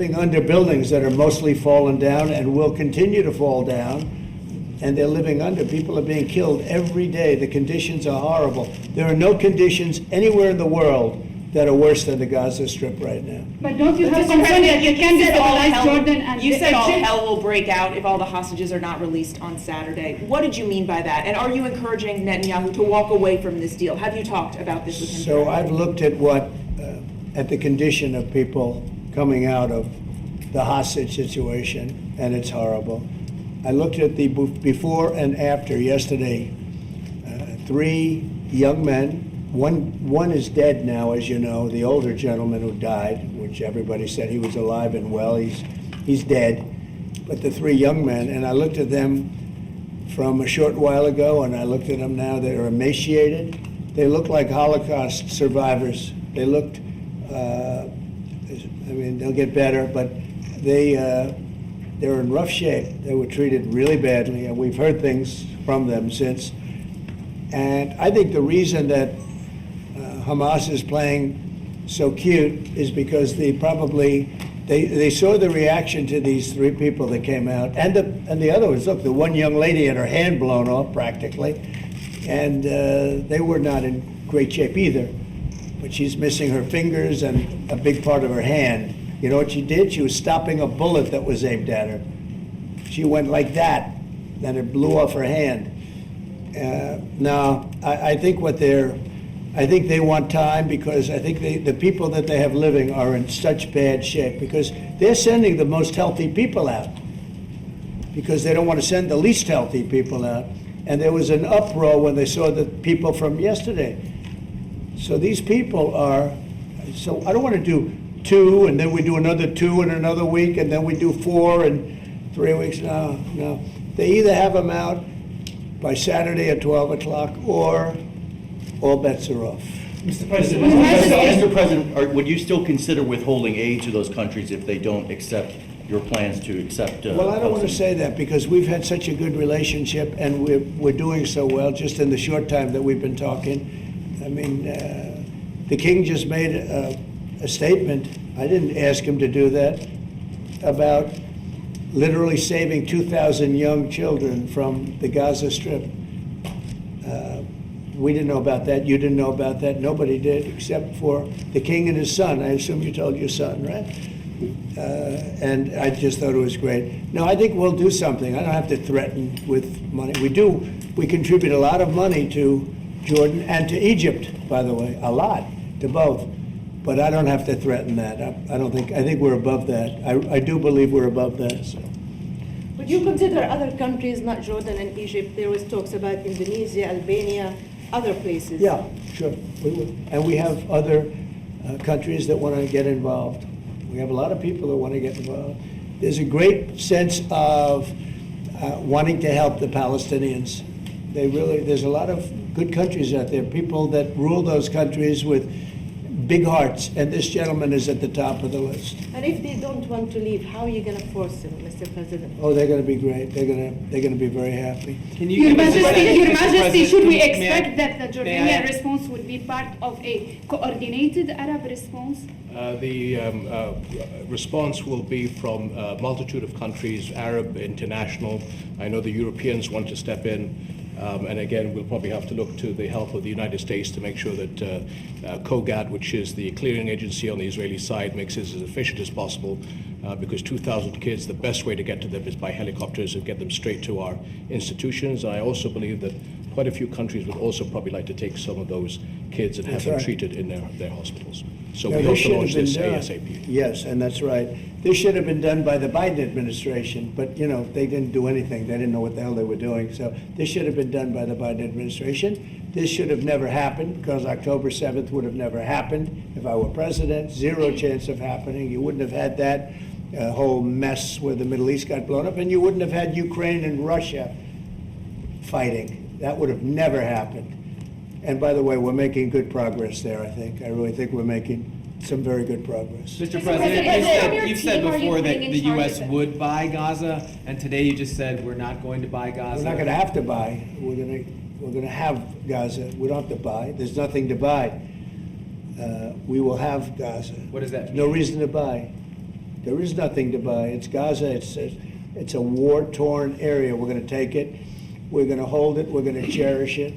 living under buildings that are mostly fallen down and will continue to fall down, and they're living under. People are being killed every day. The conditions are horrible. There are no conditions anywhere in the world that are worse than the Gaza Strip right now. But don't you have concern that you can destabilize Jordan and You said all Egypt? hell will break out if all the hostages are not released on Saturday. What did you mean by that? And are you encouraging Netanyahu to walk away from this deal? Have you talked about this with him? So I've looked at at the condition of people coming out of the hostage situation, and it's horrible. I looked at the before and after yesterday. 3 young men. One is dead now, as you know, the older gentleman who died, which everybody said he was alive and well. He's dead. But the 3 young men, and I looked at them from a short while ago, and I looked at them now. They're emaciated. They look like Holocaust survivors. They looked, they'll get better, but they're in rough shape. They were treated really badly, and we've heard things from them since. And I think the reason that Hamas is playing so cute is because they saw the reaction to these 3 people that came out, and the other ones. Look, the one young lady had her hand blown off practically, and they were not in great shape either. But she's missing her fingers and a big part of her hand. You know what she did? She was stopping a bullet that was aimed at her. She went like that, and it blew off her hand. Now, I think they want time, because I think the people that they have living are in such bad shape, because they're sending the most healthy people out, because they don't want to send the least healthy people out. And there was an uproar when they saw the people from yesterday. So these people are, so I don't want to do 2, and then we do another 2 in another week, and then we do 4 in 3 weeks. No. They either have them out by Saturday at 12 o'clock, or all bets are off. Mr. President, would you still consider withholding aid to those countries if they don't accept your plans to accept? Well, I don't want to say that, because we've had such a good relationship, and we're doing so well just in the short time that we've been talking. I mean, the king just made a statement. I didn't ask him to do that, about literally saving 2,000 young children from the Gaza Strip. We didn't know about that. You didn't know about that. Nobody did, except for the king and his son. I assume you told your son, right? And I just thought it was great. No, I think we'll do something. I don't have to threaten with money. We contribute a lot of money to Jordan and to Egypt, by the way, a lot, to both. But I don't have to threaten that. I think we're above that. I do believe we're above that. So. Would you consider other countries, not Jordan and Egypt? There was talks about Indonesia, Albania, other places. Yeah, sure, we would. And we have other countries that want to get involved. We have a lot of people that want to get involved. There's a great sense of wanting to help the Palestinians. There's a lot of good countries out there, people that rule those countries with big hearts, and this gentleman is at the top of the list. And if they don't want to leave, how are you going to force them, Mr. President? Oh, they're going to be great. They're going to be very happy. Your Majesty, should we expect that the Jordanian response would be part of a coordinated Arab response? The response will be from a multitude of countries, Arab, international. I know the Europeans want to step in. And again, we'll probably have to look to the help of the United States to make sure that COGAT, which is the clearing agency on the Israeli side, makes it as efficient as possible, because 2,000 kids, the best way to get to them is by helicopters and get them straight to our institutions. And I also believe that quite a few countries would also probably like to take some of those kids and have them treated in their hospitals. So we hope to launch this ASAP. Yes, and that's right. This should have been done by the Biden administration, but they didn't do anything. They didn't know what the hell they were doing. So this should have been done by the Biden administration. This should have never happened, because October 7th would have never happened if I were president. 0 chance of happening. You wouldn't have had that whole mess where the Middle East got blown up, and you wouldn't have had Ukraine and Russia fighting. That would have never happened. And by the way, we're making good progress there, I think. I really think we're making some very good progress. Mr. President, you've said before that the U.S. would buy Gaza, and today you just said we're not going to buy Gaza. We're not going to have to buy. We're going to have Gaza. We don't have to buy. There's nothing to buy. We will have Gaza. What does that mean? No reason to buy. There is nothing to buy. It's Gaza. It's a war-torn area. We're going to take it. We're going to hold it. We're going to cherish it.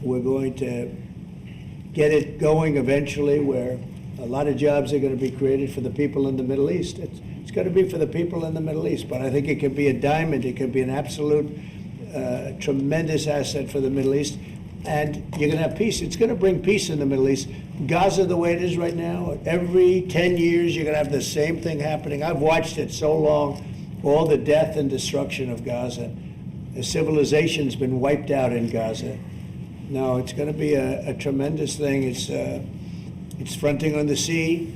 We're going to get it going eventually, where a lot of jobs are going to be created for the people in the Middle East. It's going to be for the people in the Middle East, but I think it can be a diamond. It can be an absolute tremendous asset for the Middle East. And you're going to have peace. It's going to bring peace in the Middle East. Gaza, the way it is right now, every 10 years you're going to have the same thing happening. I've watched it so long, all the death and destruction of Gaza. The civilization's been wiped out in Gaza. No, it's going to be a tremendous thing. It's fronting on the sea.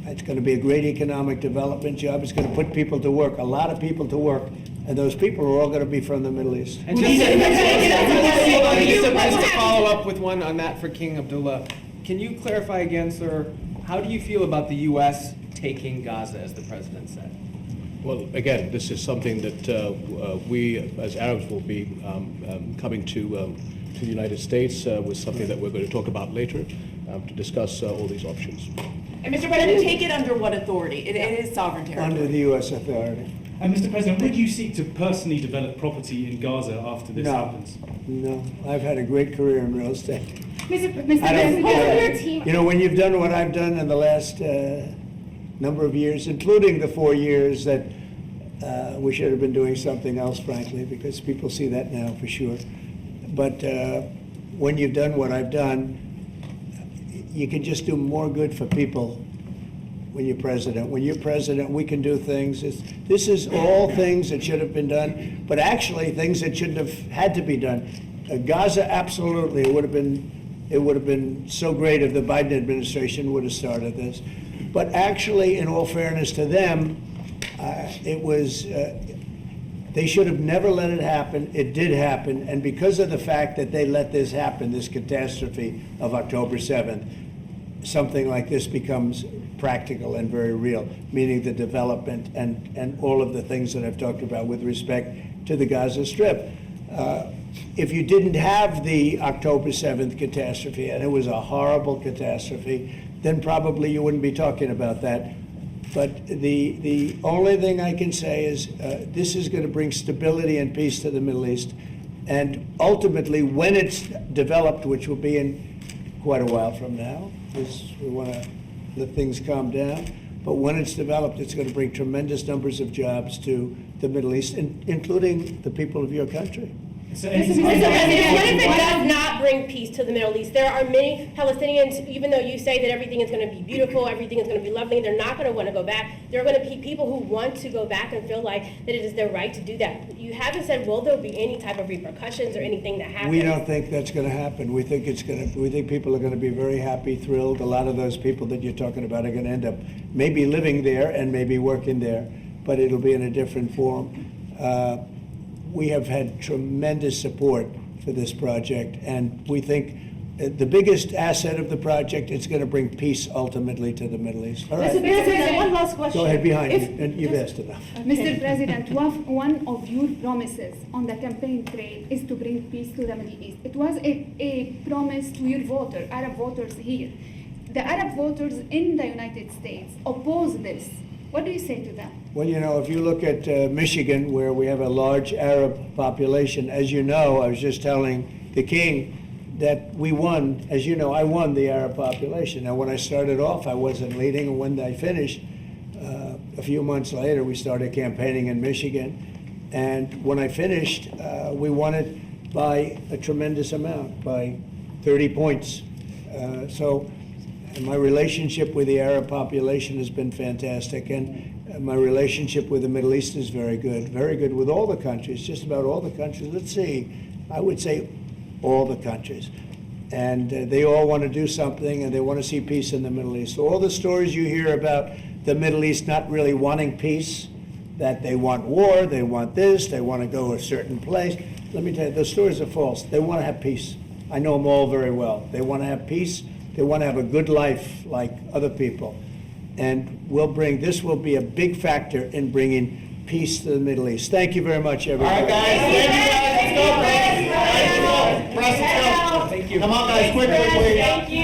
It's going to be a great economic development job. It's going to put people to work, a lot of people to work. And those people are all going to be from the Middle East. And just to follow up with one on that for King Abdullah, can you clarify again, sir, how do you feel about the U.S. taking Gaza, as the president said? Well, again, this is something that we, as Arabs, will be coming to the United States with something that we're going to talk about later to discuss all these options. And Mr. President, take it under what authority? It is sovereign territory. Under the U.S. authority. And Mr. President, would you seek to personally develop property in Gaza after this happens? No, I've had a great career in real estate. Mr. I don't, President, you know, when you've done what I've done in the last number of years, including the 4 years that we should have been doing something else, frankly, because people see that now for sure. But when you've done what I've done, you can just do more good for people when you're president. When you're president, we can do things. This is all things that should have been done, but actually things that shouldn't have had to be done. Gaza, absolutely, it would have been so great if the Biden administration would have started this. But actually, in all fairness to them, they should have never let it happen. It did happen, and because of the fact that they let this happen, this catastrophe of October 7th, something like this becomes practical and very real, meaning the development and all of the things that I've talked about with respect to the Gaza Strip. If you didn't have the October 7th catastrophe, and it was a horrible catastrophe, then probably you wouldn't be talking about that. But the only thing I can say is this is going to bring stability and peace to the Middle East. And ultimately, when it's developed, which will be in quite a while from now, because we want to let things calm down. But when it's developed, it's going to bring tremendous numbers of jobs to the Middle East, including the people of your country. So Mr. President, what if it does not bring peace to the Middle East? There are many Palestinians, even though you say that everything is going to be beautiful, everything is going to be lovely, they're not going to want to go back. There are going to be people who want to go back and feel like that it is their right to do that. You haven't said, will there be any type of repercussions or anything that happens? We don't think that's going to happen. We think people are going to be very happy, thrilled. A lot of those people that you're talking about are going to end up maybe living there and maybe working there, but it'll be in a different form. We have had tremendous support for this project, and we think the biggest asset of the project, it's going to bring peace ultimately to the Middle East. All right. Mr. President, one last question. Go ahead behind you, and you've asked enough. Mr. President, one of your promises on the campaign trail is to bring peace to the Middle East. It was a promise to your voters, Arab voters here. The Arab voters in the United States oppose this. What do you say to them? Well, you know, if you look at Michigan, where we have a large Arab population, as you know, I was just telling the King that we won. As you know, I won the Arab population. Now, when I started off, I wasn't leading, and when I finished, a few months later, we started campaigning in Michigan. And when I finished, we won it by a tremendous amount, by 30 points. And my relationship with the Arab population has been fantastic, and my relationship with the Middle East is very good with all the countries, just about all the countries. Let's see, I would say all the countries. And they all want to do something, and they want to see peace in the Middle East. So all the stories you hear about the Middle East not really wanting peace, that they want war, they want this, they want to go a certain place. Let me tell you, those stories are false. They want to have peace. I know them all very well. They want to have peace. They want to have a good life like other people. And this will be a big factor in bringing peace to the Middle East. Thank you very much, everybody. All right, guys. Thank you, guys. Let's go, press. Press, let's go. Thank you. Come on, guys, quickly, please. Thank you.